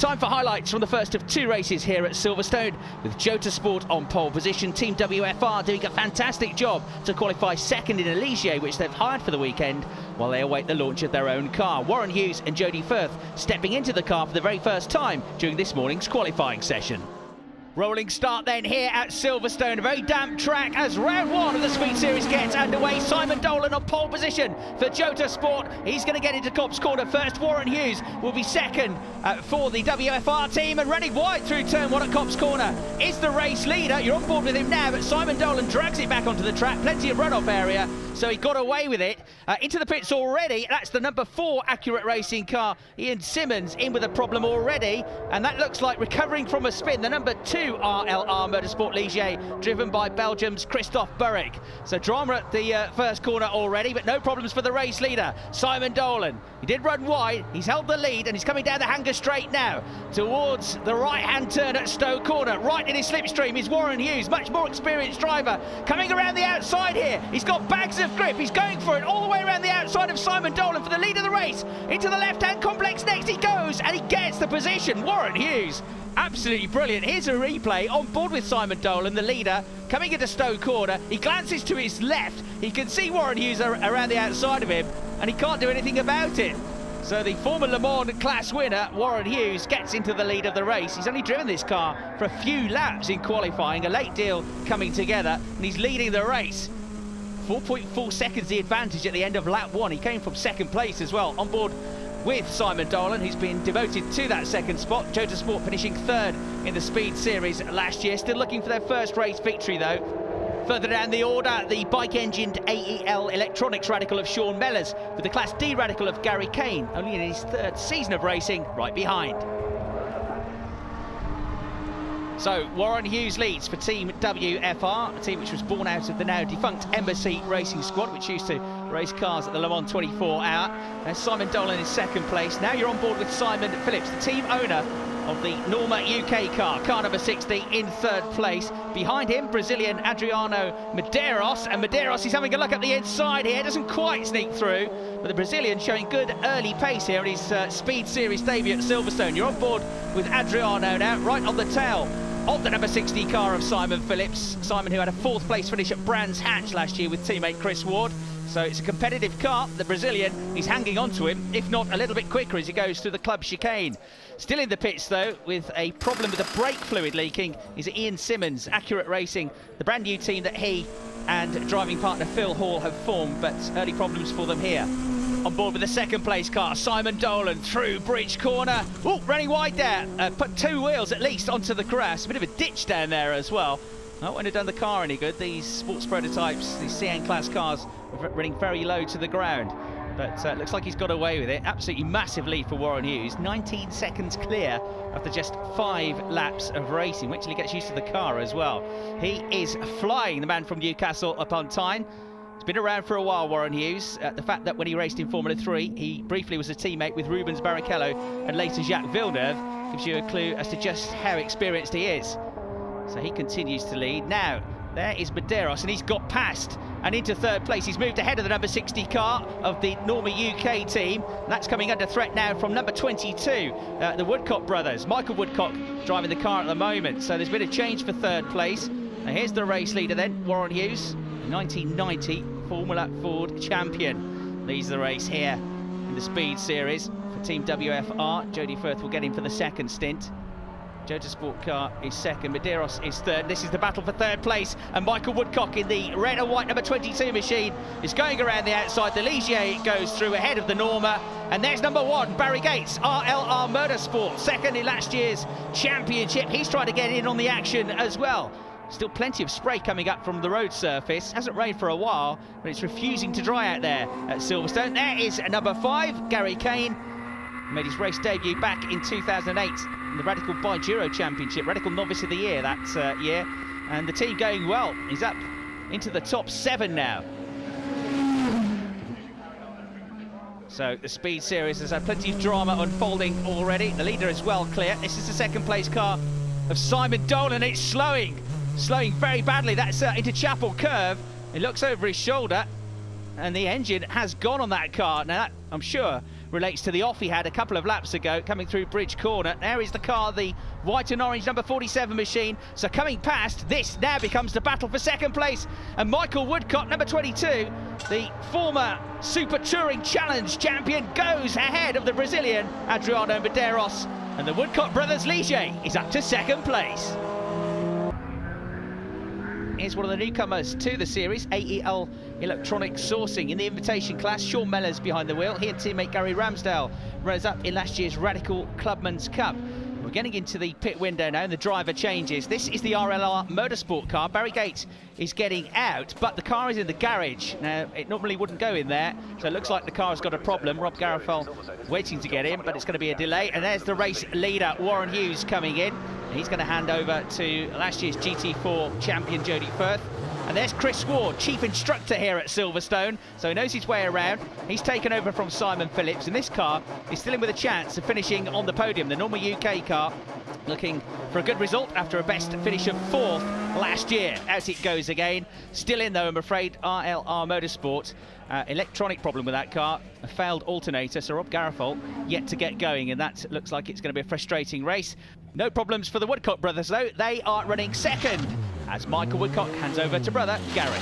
Time for highlights from the first of two races here at Silverstone, with Jota Sport on pole position. Team WFR doing a fantastic job to qualify second in a Ligier, which they've hired for the weekend, while they await the launch of their own car. Warren Hughes and Jodie Firth stepping into the car for the very first time during this morning's qualifying session. Rolling start then here at Silverstone, a very damp track as round one of the Speed Series gets underway. Simon Dolan on pole position for Jota Sport. He's going to get into Copse Corner first. Warren Hughes will be second for the WFR team, and running wide through turn one at Copse Corner is the race leader. You're on board with him now, but Simon Dolan drags it back onto the track. Plenty of runoff area, so he got away with it. Into the pits already, that's the number 4 Accurate Racing car, Ian Simmons, in with a problem already, and that looks like recovering from a spin. The number 2 RLR Motorsport Ligier, driven by Belgium's Christophe Burrick. So drama at the first corner already, but no problems for the race leader, Simon Dolan. He did run wide, he's held the lead, and he's coming down the Hanger Straight now towards the right-hand turn at Stowe Corner. Right in his slipstream is Warren Hughes, much more experienced driver, coming around the outside here. He's got bags of grip, he's going for it all the way around the outside of Simon Dolan for the lead of the race. Into the left-hand complex next he goes, and he gets the position. Warren Hughes, absolutely brilliant. Here's a replay on board with Simon Dolan, the leader, coming into Stowe Corner. He glances to his left, he can see Warren Hughes around the outside of him, and he can't do anything about it. So the former Le Mans class winner, Warren Hughes, gets into the lead of the race. He's only driven this car for a few laps in qualifying, a late deal coming together, and he's leading the race. 4.4 seconds the advantage at the end of lap 1. He came from second place as well, on board with Simon Dolan, who's been devoted to that second spot. Jota Sport finishing third in the Speed Series last year, still looking for their first race victory though. Further down the order, the bike-engined AEL Electronics Radical of Sean Mellors, with the Class D Radical of Gary Kane, only in his third season of racing, right behind. So Warren Hughes leads for Team WFR, a team which was born out of the now defunct Embassy Racing Squad, which used to race cars at the Le Mans 24 Hour. And Simon Dolan in second place. Now you're on board with Simon Phillips, the team owner of the Norma UK car number 60, in third place. Behind him, Brazilian Adriano Medeiros, and Medeiros is having a look at the inside here, doesn't quite sneak through, but the Brazilian showing good early pace here in his Speed Series debut at Silverstone. You're on board with Adriano now, right on the tail of the number 60 car of Simon Phillips. Simon, who had a 4th place finish at Brands Hatch last year with teammate Chris Ward. So it's a competitive car. The Brazilian is hanging on to him, if not a little bit quicker as he goes through the club chicane. Still in the pits though, with a problem with the brake fluid leaking, is Ian Simmons, Accurate Racing, the brand new team that he and driving partner Phil Hall have formed, but early problems for them here. On board with the second place car, Simon Dolan through Bridge Corner. Oh, running wide there. Put 2 wheels at least onto the grass. A bit of a ditch down there as well. That wouldn't have done the car any good. These sports prototypes, these CN class cars, are running very low to the ground. But looks like he's got away with it. Absolutely massive lead for Warren Hughes. 19 seconds clear after just 5 laps of racing. Wait till he gets used to the car as well. He is flying, the man from Newcastle upon Tyne. He's been around for a while, Warren Hughes. The fact that when he raced in Formula 3, he briefly was a teammate with Rubens Barrichello and later Jacques Villeneuve, gives you a clue as to just how experienced he is. So he continues to lead. Now, there is Medeiros, and he's got past and into third place. He's moved ahead of the number 60 car of the Norma UK team. That's coming under threat now from number 22, the Woodcock brothers. Michael Woodcock driving the car at the moment. So there's been a change for third place. And here's the race leader then, Warren Hughes, 1990 Formula Ford champion. Leads the race here in the Speed Series for Team WFR. Jodie Firth will get in for the second stint. Jota Sport car is second, Medeiros is third. This is the battle for third place, and Michael Woodcock in the red and white number 22 machine is going around the outside. The Ligier goes through ahead of the Norma, and there's number 1, Barry Gates, RLR Motorsport, second in last year's championship. He's trying to get in on the action as well. Still plenty of spray coming up from the road surface. Hasn't rained for a while, but it's refusing to dry out there at Silverstone. There is number 5, Gary Kane. Made his race debut back in 2008 in the Radical Bi-Giro Championship, Radical Novice of the Year that year. And the team going well. He's up into the top 7 now. So the Speed Series has had plenty of drama unfolding already. The leader is well clear. This is the second place car of Simon Dolan. It's slowing very badly. That's into Chapel Curve. He looks over his shoulder, and the engine has gone on that car. Now that, I'm sure, relates to the off he had a couple of laps ago coming through Bridge Corner. There is the car, the white and orange number 47 machine. So coming past, this now becomes the battle for second place. And Michael Woodcock, number 22, the former Super Touring Challenge champion, goes ahead of the Brazilian Adriano Medeiros. And the Woodcock brothers Ligier is up to second place. Here's one of the newcomers to the series, AEL Electronic Sourcing in the invitation class. Sean Mellors behind the wheel. He and teammate Gary Ramsdale runners up in last year's Radical Clubman's Cup. We're getting into the pit window now and the driver changes. This is the RLR Motorsport car. Barry Gates is getting out, but the car is in the garage. Now, it normally wouldn't go in there, so it looks like the car has got a problem. Rob Garofel waiting to get in, but it's going to be a delay. And there's the race leader, Warren Hughes, coming in. He's going to hand over to last year's GT4 champion, Jody Firth. And there's Chris Ward, chief instructor here at Silverstone, so he knows his way around. He's taken over from Simon Phillips, and this car is still in with a chance of finishing on the podium. The Norma UK car looking for a good result after a best finish of 4th last year. Out it goes again. Still in, though, I'm afraid, RLR Motorsport. Electronic problem with that car, a failed alternator, so Rob Garofel yet to get going, and that looks like it's going to be a frustrating race. No problems for the Woodcock brothers, though. They are running second as Michael Woodcock hands over to brother Gary.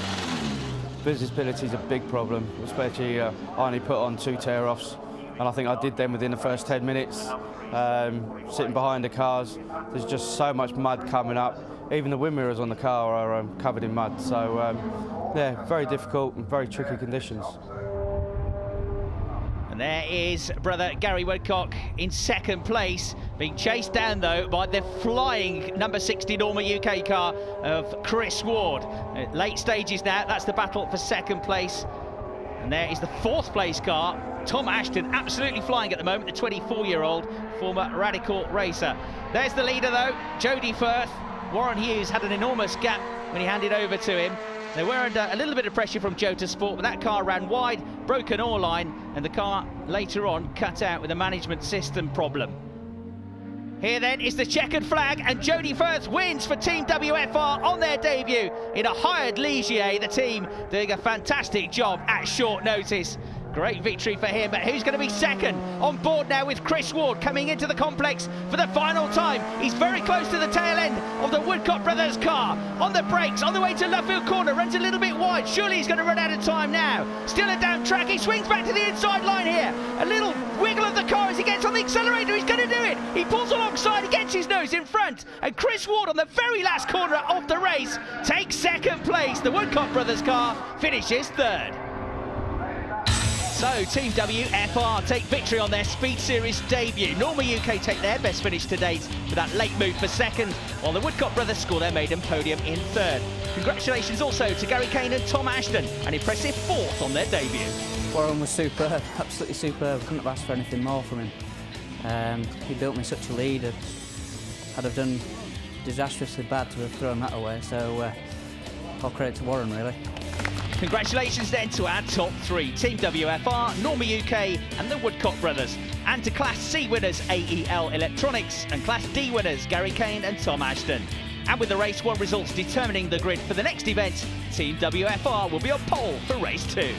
Visibility is a big problem, especially I only put on 2 tear-offs, and I think I did them within the first 10 minutes. Sitting behind the cars, there's just so much mud coming up. Even the wind mirrors on the car are covered in mud, so yeah, very difficult and very tricky conditions. And there is brother Gary Woodcock in second place, being chased down though by the flying number 60 Norma UK car of Chris Ward. Late stages now, that's the battle for second place. And there is the 4th place car, Tom Ashton, absolutely flying at the moment, the 24-year-old former Radical racer. There's the leader though, Jody Firth. Warren Hughes had an enormous gap when he handed over to him. They were under a little bit of pressure from Jota Sport, but that car ran wide, broke an oar line, and the car later on cut out with a management system problem. Here then is the checkered flag, and Jody Firth wins for Team WFR on their debut in a hired Ligier. The team doing a fantastic job at short notice. Great victory for him, but who's going to be second? On board now with Chris Ward coming into the complex for the final time. He's very close to the tail end of the Woodcock brothers car. On the brakes, on the way to Luffield Corner, runs a little bit wide. Surely he's going to run out of time now. Still a down track, he swings back to the inside line here. A little wiggle of the car as he gets on the accelerator, he's going to do it. He pulls alongside, he gets his nose in front. And Chris Ward on the very last corner of the race takes second place. The Woodcock brothers car finishes 3rd. So, Team WFR take victory on their Speed Series debut. Norma UK take their best finish to date with that late move for second, while the Woodcock brothers score their maiden podium in 3rd. Congratulations also to Gary Kane and Tom Ashton, an impressive 4th on their debut. Warren was superb, absolutely superb. Couldn't have asked for anything more from him. He built me such a lead. I'd have done disastrously bad to have thrown that away, so all credit to Warren, really. Congratulations then to our top 3, Team WFR, Norma UK and the Woodcock brothers. And to Class C winners AEL Electronics and Class D winners Gary Kane and Tom Ashton. And with the Race 1 results determining the grid for the next event, Team WFR will be on pole for Race 2.